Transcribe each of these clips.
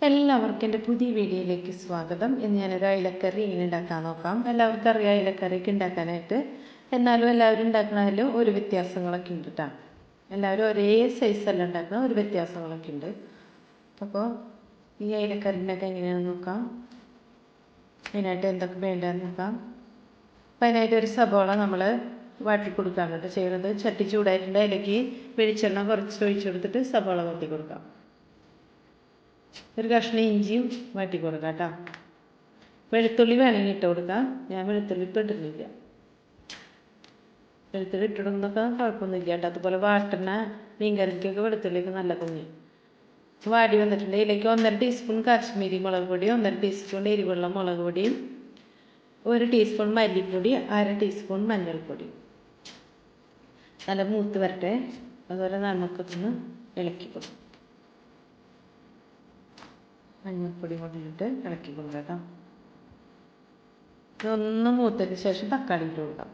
എല്ലാവർക്കും എൻ്റെ പുതിയ വീഡിയോയിലേക്ക് സ്വാഗതം. ഇന്ന് ഞാനൊരു അയിലക്കറി ഇങ്ങനെ ഉണ്ടാക്കാൻ നോക്കാം. എല്ലാവർക്കും അറിയാം അയിലക്കറിയൊക്കെ ഉണ്ടാക്കാനായിട്ട്. എന്നാലും എല്ലാവരും ഉണ്ടാക്കുന്നതിലും ഒരു വ്യത്യാസങ്ങളൊക്കെ ഉണ്ട് കേട്ടോ. എല്ലാവരും ഒരേ സൈസല്ല ഉണ്ടാക്കുന്ന ഒരു വ്യത്യാസങ്ങളൊക്കെ ഉണ്ട്. അപ്പോൾ ഈ അയിലക്കറിൻ്റെയൊക്കെ എങ്ങനെയാണെന്ന് നോക്കാം. അതിനായിട്ട് എന്തൊക്കെ വേണ്ടതെന്ന് നോക്കാം. അപ്പോൾ അതിനായിട്ട് ഒരു സബോള നമ്മൾ വാട്ടി കൊടുക്കാൻ കേട്ടോ ചെയ്യുന്നത്. ചട്ടി ചൂടായിട്ടുണ്ട്, അതിലേക്ക് വെളിച്ചെണ്ണ കുറച്ച് ഒഴിച്ചു കൊടുത്തിട്ട് സബോള വാട്ടി കൊടുക്കാം. ഒരു കഷ്ണം ഇഞ്ചിയും വാട്ടി കൊടുക്കാം കേട്ടോ. വെളുത്തുള്ളി വേണമെങ്കിൽ ഇട്ട് കൊടുക്കാം. ഞാൻ വെളുത്തുള്ളി ഇപ്പം ഇട്ടിട്ടില്ല. വെളുത്തുള്ളി ഇട്ടിടുന്നൊക്കെ കുഴപ്പമൊന്നുമില്ല കേട്ടോ. അതുപോലെ വാട്ടണ മീൻകറിക്കൊക്കെ വെളുത്തുള്ളിയൊക്കെ നല്ല കുഞ്ഞ് വാടി വന്നിട്ടുണ്ട്. ഇതിലേക്ക് 1.5 ടീസ്പൂൺ കാശ്മീരി മുളക് പൊടി, 1.5 ടീസ്പൂൺ എരിവുള്ള മുളക് പൊടിയും, 1 ടീസ്പൂൺ മല്ലിപ്പൊടി, 1/2 ടീസ്പൂൺ മഞ്ഞൾപ്പൊടി. നല്ല മൂത്ത് വരട്ടെ. അതുപോലെ നമുക്കൊന്ന് ഇളക്കി കൊടുക്കും. മഞ്ഞൾപ്പൊടി കൊണ്ടിട്ട് ഇളക്കി കൊടുക്കാം കേട്ടോ. ഇതൊന്ന് മൂത്തതിന് ശേഷം തക്കാളി ഇട്ട് കൊടുക്കാം.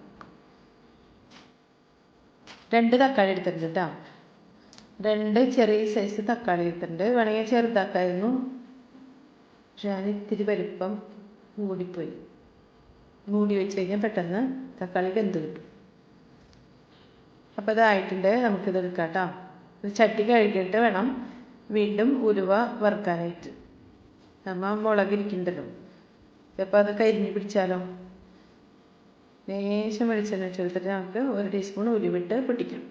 2 തക്കാളി എടുത്തിട്ടുണ്ട് കേട്ടോ. 2 ചെറിയ സൈസ് തക്കാളി എടുത്തിട്ടുണ്ട്. വേണമെങ്കിൽ ചെറുതാക്കായിരുന്നു, പക്ഷെ ഞാൻ ഇത്തിരി വലിപ്പം മൂടിപ്പോയി. മൂടി വെച്ച് കഴിഞ്ഞാൽ പെട്ടെന്ന് തക്കാളി വെന്ത് കിട്ടും. അപ്പോൾ ഇതായിട്ടുണ്ട്. നമുക്കിത് എടുക്കാം കേട്ടോ. ചട്ടി കഴുകിയിട്ട് വേണം വീണ്ടും ഉലുവ വറുക്കാനായിട്ട്. നമ്മൾ മുളകിരിക്കുന്നുണ്ടല്ലോ, ചിലപ്പോൾ അത് കരിഞ്ഞ് പിടിച്ചാലോ. ലേശം വെളിച്ചെണ്ണ വെച്ചെടുത്തിട്ട് നമുക്ക് 1 ടീസ്പൂൺ ഉലുവിട്ട് പൊട്ടിക്കണം.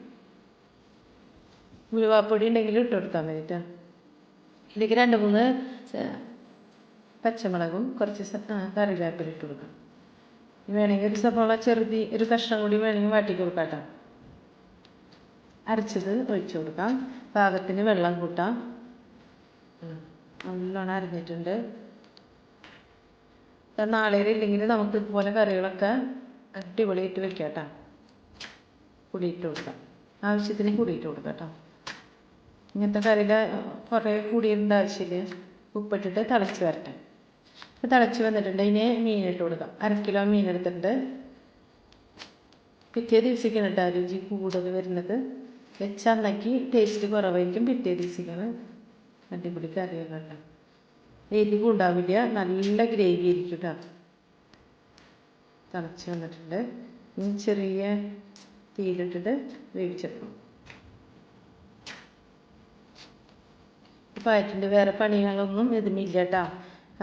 ഉലുവാപ്പൊടി ഉണ്ടെങ്കിൽ ഇട്ട് കൊടുക്കാൻ വേണ്ടിയിട്ട്. ഇതിലേക്ക് 2-3 പച്ചമുളകും കുറച്ച് കറിവേപ്പില ഇട്ട് കൊടുക്കാം. വേണമെങ്കിൽ ഒരു സവോള ഒരു കഷ്ണം കൂടി വേണമെങ്കിൽ വാട്ടി കൊടുക്കാം കേട്ടോ. അരച്ചത് ഒഴിച്ചു കൊടുക്കാം. പാകത്തിന് വെള്ളം കൂട്ടാം. നല്ലോണം അരിഞ്ഞിട്ടുണ്ട്. നാളികേരം ഇല്ലെങ്കിൽ നമുക്ക് ഇതുപോലെ കറികളൊക്കെ അടിപൊളിയായിട്ട് വെക്കാം കേട്ടോ. പുളിയിട്ട് കൊടുക്കാം, ആവശ്യത്തിന് പുളിയിട്ട് കൊടുക്കാം കേട്ടോ. ഇങ്ങനത്തെ കറിയിൽ കുറേ കൂടിയിടേണ്ട ആവശ്യമില്ല. ഉപ്പിട്ടിട്ട് തിളച്ച് വരട്ടെ. ഇപ്പോൾ തിളച്ച് വന്നിട്ടുണ്ട്. ഇതിന് മീനിട്ട് കൊടുക്കാം. 1/2 കിലോ മീൻ എടുത്തിട്ടുണ്ട്. പിറ്റേ ദിവസത്തേക്കാണ് കേട്ടോ രുചി കൂടുതൽ വരുന്നത്. വെച്ചന്നേക്ക് ടേസ്റ്റ് കുറവായിരിക്കും. പിറ്റേ ദിവസത്തേക്കാണ് അടിപൊളി കറിയാണ് കേട്ടോ. എരിവും ഉണ്ടാവില്ല, നല്ല ഗ്രേവി ആയിരിക്കും കേട്ടോ. തിളച്ച് വന്നിട്ടുണ്ട്. ഇനി ചെറിയ തീയിലിട്ടിട്ട് വേവിച്ചെടുക്കണം. ഇപ്പോൾ ആയിട്ടുണ്ട്. വേറെ പണികളൊന്നും ഇതുമില്ല കേട്ടോ.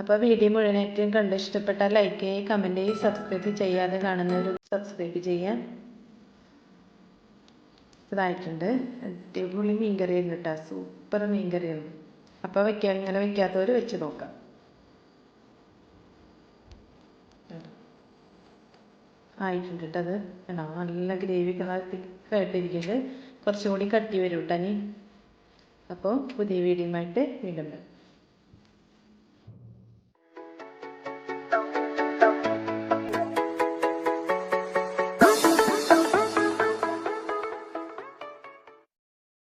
അപ്പോൾ വീഡിയോ മുഴുവനായിട്ടും കണ്ട് ഇഷ്ടപ്പെട്ടാൽ ലൈക്ക് ചെയ്യുക, കമൻറ്റ് ചെയ്യുക, സബ്സ്ക്രൈബ് ചെയ്യാതെ കാണുന്നവർ സബ്സ്ക്രൈബ് ചെയ്യാൻ. ഇതായിട്ടുണ്ട്. അടിപൊളി മീൻ കറിയാണ് കേട്ടോ. സൂപ്പർ മീൻ കറിയാണ്. അപ്പോൾ ഇങ്ങനെ വയ്ക്കാത്തവർ വെച്ച് നോക്കാം. ആയിട്ടുണ്ട് കേട്ടോ. അത് വേണോ നല്ല ഗ്രേവി തിക്കായിട്ടിരിക്കുന്നത്. കുറച്ചും കൂടി കട്ടി വരും കേട്ടോ. അപ്പോൾ പുതിയ വീഡിയോയുമായിട്ട് വീണ്ടും വരാം.